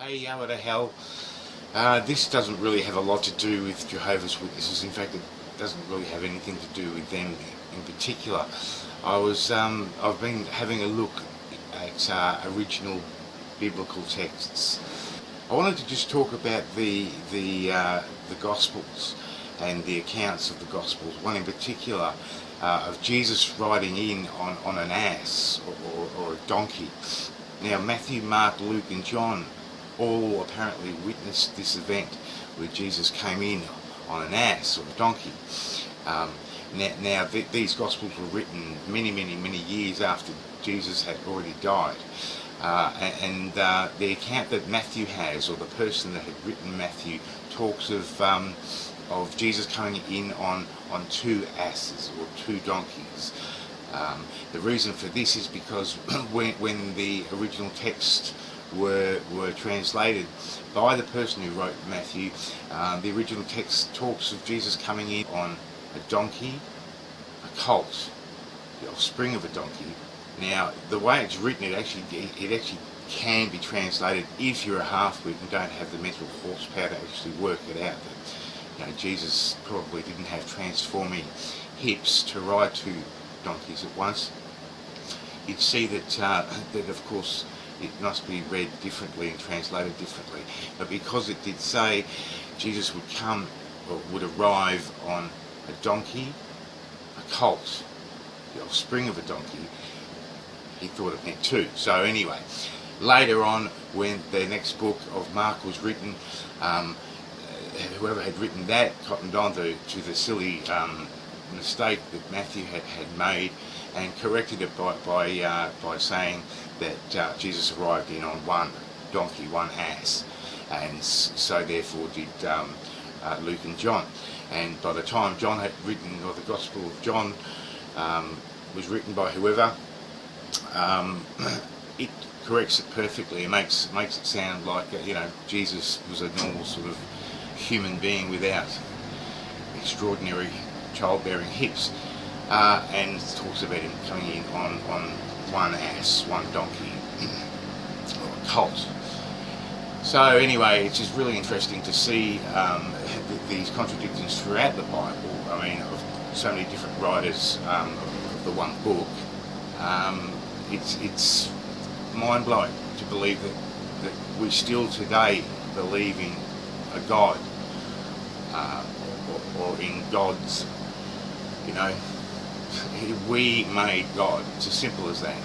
Hey, Yahweh to hell. This doesn't really have a lot to do with Jehovah's Witnesses. In fact, it doesn't really have anything to do with them in particular. I've been having a look at original biblical texts. I wanted to just talk about the Gospels and the accounts of the Gospels. One in particular of Jesus riding in on an ass or a donkey. Now, Matthew, Mark, Luke, and John all apparently witnessed this event where Jesus came in on an ass or a donkey. These Gospels were written many years after Jesus had already died. The account that Matthew has, or the person that had written Matthew, talks of Jesus coming in on two asses or two donkeys. The reason for this is because when the original text were translated by the person who wrote Matthew, the original text talks of Jesus coming in on a donkey, a colt, the offspring of a donkey. Now, the way it's written, it actually can be translated, if you're a half-wit and don't have the mental horsepower to actually work it out, that Jesus probably didn't have transforming hips to ride two donkeys at once. You'd see that of course it must be read differently and translated differently, but because it did say Jesus would come or would arrive on a donkey, a colt, the offspring of a donkey, he thought it meant two. So anyway, later on, when the next book of Mark was written, whoever had written that cottoned on to the silly mistake that Matthew had made and corrected it by saying that Jesus arrived in on one donkey, one ass, and so therefore did Luke and John. And by the time John had written, or the Gospel of John was written by whoever, it corrects it perfectly. It makes it sound like Jesus was a normal sort of human being without extraordinary childbearing hips, and talks about him coming in on one ass, one donkey, or a colt. So anyway, it's just really interesting to see these contradictions throughout the Bible. I mean, of so many different writers of the one book. It's mind-blowing to believe that we still today believe in a God, or in gods. We made God. It's as simple as that.